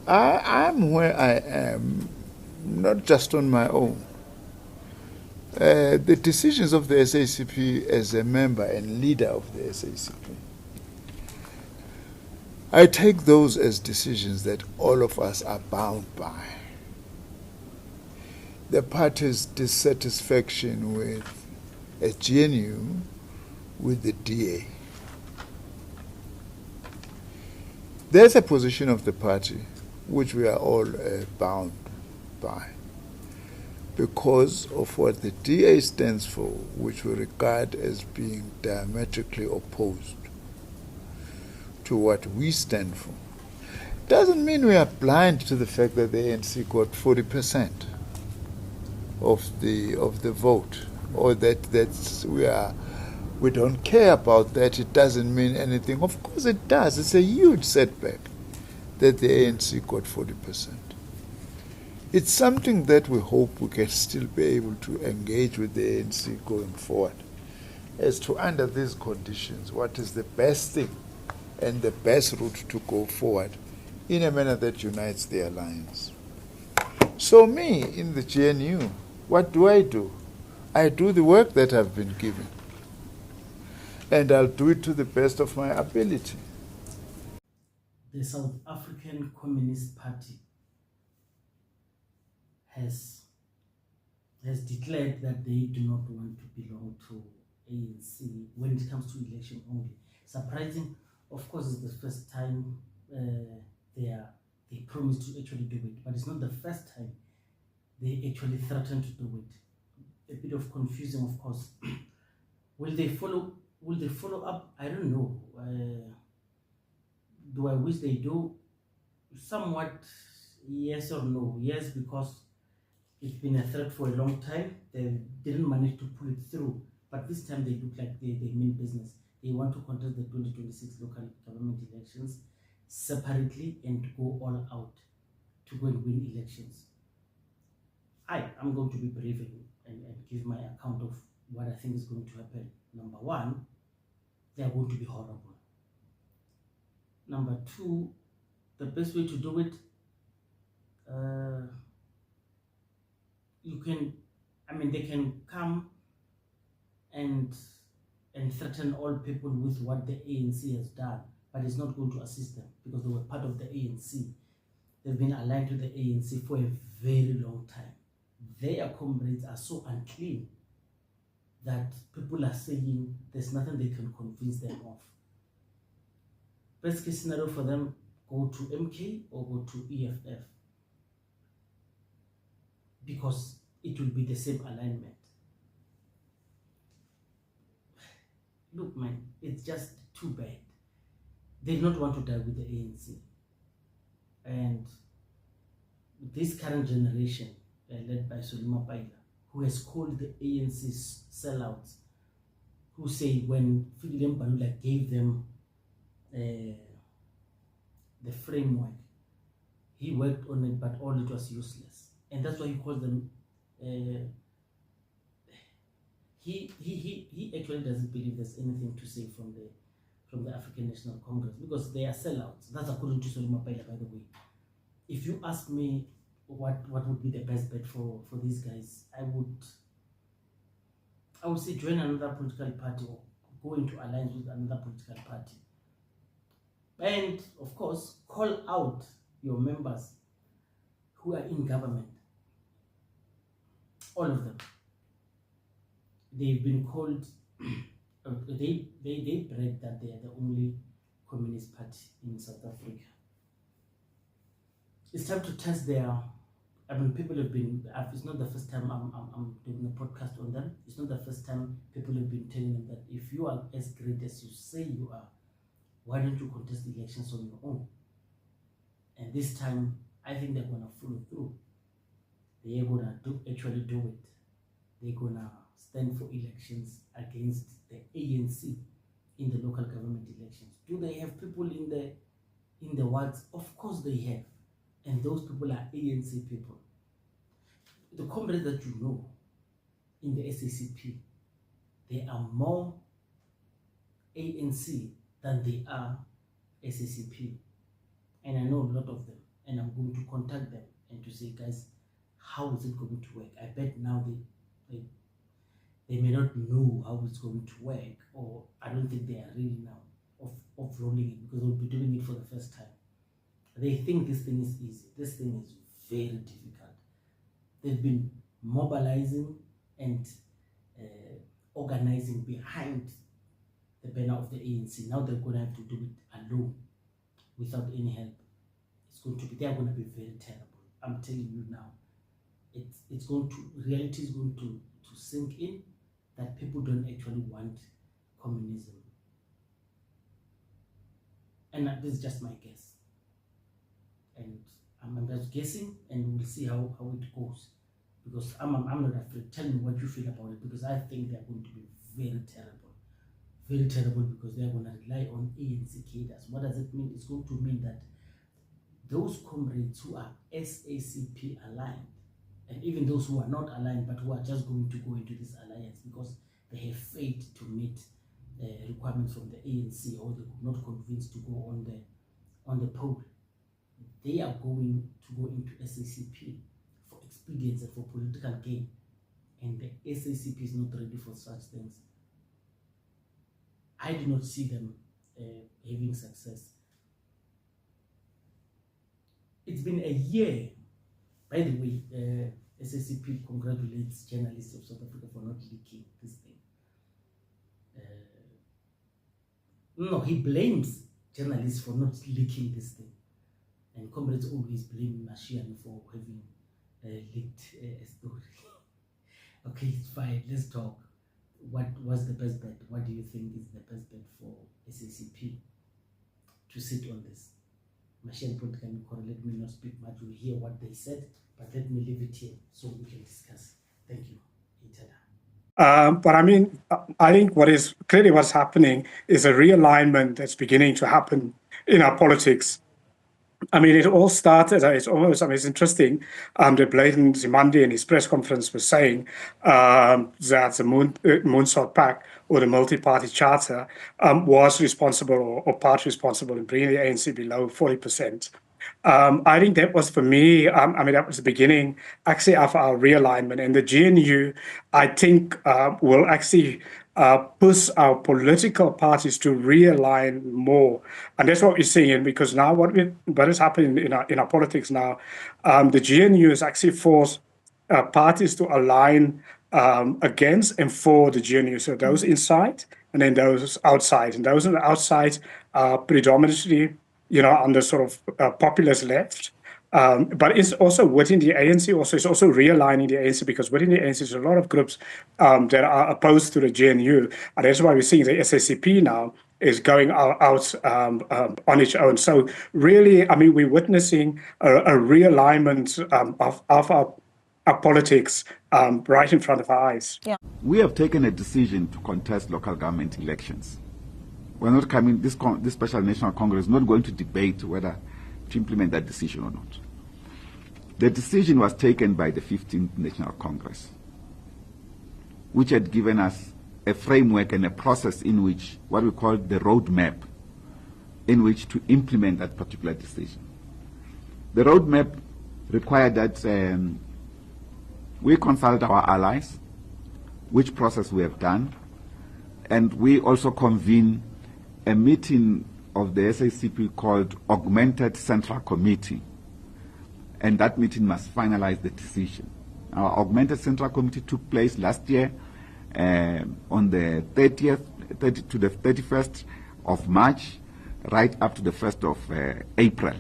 I'm where I am, not just on my own. The decisions of the SACP as a member and leader of the SACP, I take those as decisions that all of us are bound by. The party's dissatisfaction with a GNU, with the DA. There's a position of the party which we are all bound by because of what the DA stands for, which we regard as being diametrically opposed to what we stand for. Doesn't mean we are blind to the fact that the ANC got 40% of the vote, or that we don't care about that. It doesn't mean anything. Of course it does. It's a huge setback that the ANC got 40%. It's something that we hope we can still be able to engage with the ANC going forward as to, under these conditions, what is the best thing and the best route to go forward in a manner that unites the alliance. So me, in the GNU, what do? I do the work that I've been given, and I'll do it to the best of my ability. The South African Communist Party has declared that they do not want to belong to ANC when it comes to election only. Surprising, of course, it's the first time they promised to actually do it, but it's not the first time they actually threatened to do it. A bit of confusing, of course. Will they follow up? I don't know. Do I wish they do? Somewhat yes or no. Yes, because it's been a threat for a long time. They didn't manage to pull it through, but this time they look like they mean business. They want to contest the 2026 local government elections separately and go all out to go and win elections. I'm going to be brave and give my account of what I think is going to happen. Number one, they are going to be horrible. Number two, the best way to do it, they can come and threaten all people with what the ANC has done, but it's not going to assist them because they were part of the ANC. They've been aligned to the ANC for a very long time. Their comrades are so unclean that people are saying there's nothing they can convince them of. Best case scenario for them, go to MK or go to EFF, because it will be the same alignment. Look, man, it's just too bad. They do not want to die with the ANC. And this current generation, led by Solima Paila, who has called the ANC sellouts, who say when Fikile Mbalula gave them the framework, he worked on it, but all it was useless. And that's why he called them he actually doesn't believe there's anything to say from the African National Congress, because they are sellouts. That's according to Solima Paila, by the way. If you ask me what would be the best bet for these guys, I would say join another political party or go into alliance with another political party. And of course, call out your members who are in government. All of them. They've been called, they brag that they are the only communist party in South Africa. It's time to test their, people have been, it's not the first time I'm doing a podcast on them. It's not the first time people have been telling them that if you are as great as you say you are, why don't you contest the elections on your own? And this time, I think they're going to follow through. They're going to actually do it. They're going to stand for elections against the ANC in the local government elections. Do they have people in the wards? Of course they have. And those people are ANC people. The comrades that you know in the SACP, they are more ANC than they are SACP. And I know a lot of them, and I'm going contact them and to say, guys, how is it going to work? I bet now they may not know how it's going to work, or I don't think they are ready now of rolling it, because they'll be doing it for the first time. They think this thing is easy. This thing is very difficult. They've been mobilizing and organizing behind the banner of the ANC. Now they're going to have to do it alone without any help. They are going to be very terrible. I'm telling you now. Reality is going to sink in, that people don't actually want communism. And this is just my guess. And I'm just guessing, and we'll see how it goes. Because I'm not afraid. Tell me what you feel about it, because I think they're going to be very terrible. Very terrible, because they're going to rely on ANC cadres. What does it mean? It's going to mean that those comrades who are SACP aligned, and even those who are not aligned but who are just going to go into this alliance because they have failed to meet requirements from the ANC, or they could not convince to go on the poll, they are going to go into SACP for expedience and for political gain, and the SACP is not ready for such things. I do not see them having success. It's been a year. By the way, SACP congratulates journalists of South Africa for not leaking this thing. No, he blames journalists for not leaking this thing. And comrades always blame Mashiane for having leaked a story. Okay, it's fine. Let's talk. What was the best bet? What do you think is the best bet for SACP to sit on this? Mashiane politically correct. Let me not speak much. You'll hear what they said, but let me leave it here so we can discuss. Thank you. But I mean, I think what's happening is a realignment that's beginning to happen in our politics. I mean, it all started, it's interesting that Bladen Zimandi in his press conference was saying that the Moonsort Pact, or the multi-party charter, was responsible or part responsible in bringing the ANC below 40%. I think that was, for me, that was the beginning, actually, of our realignment. And the GNU, I think, will actually push our political parties to realign more. And that's what we're seeing, because now what is happening in our politics now, the GNU is actually forced parties to align against and for the GNU. So those inside and then those outside. And those on the outside are predominantly, on the sort of populist left. But it's also within the ANC, it's also realigning the ANC, because within the ANC, there's a lot of groups that are opposed to the GNU. And that's why we're seeing the SACP now is going out on its own. So really, we're witnessing a realignment of our politics right in front of our eyes. Yeah. We have taken a decision to contest local government elections. We're not coming, this Special National Congress is not going to debate whether to implement that decision or not. The decision was taken by the 15th National Congress, which had given us a framework and a process in which, what we call the roadmap, in which to implement that particular decision. The roadmap required that we consult our allies, which process we have done, and we also convene a meeting of the SACP called Augmented Central Committee, and that meeting must finalize the decision. Our Augmented Central Committee took place last year on the 30th to the 31st of March, right up to the 1st of April.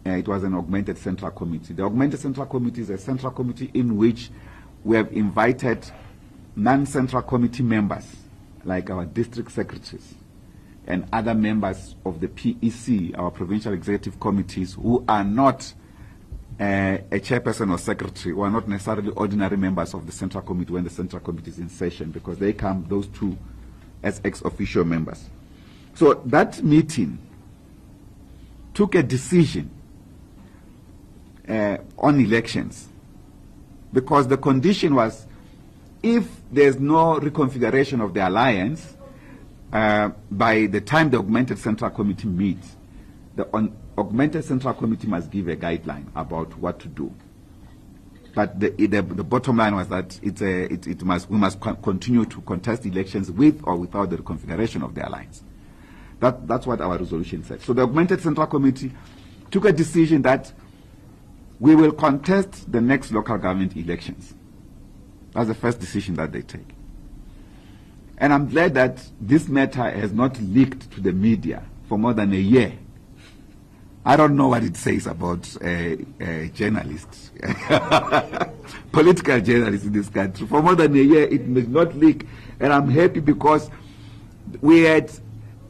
It was an Augmented Central Committee. The Augmented Central Committee is a central committee in which we have invited non-central committee members, like our district secretaries, and other members of the PEC, our provincial executive committees, who are not a chairperson or secretary, who are not necessarily ordinary members of the central committee when the central committee is in session, because they come, those two, as ex-officio members. So that meeting took a decision on elections, because the condition was, if there's no reconfiguration of the alliance, by the time the Augmented Central Committee meets, augmented central committee must give a guideline about what to do. But the bottom line was that we must continue to contest elections with or without the reconfiguration of the alliance. That's what our resolution said. So the augmented central committee took a decision that we will contest the next local government elections. That's the first decision that they take. And I'm glad that this matter has not leaked to the media for more than a year. I don't know what it says about journalists, political journalists in this country. For more than a year, it did not leak. And I'm happy because we had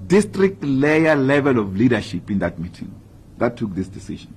district layer level of leadership in that meeting that took this decision.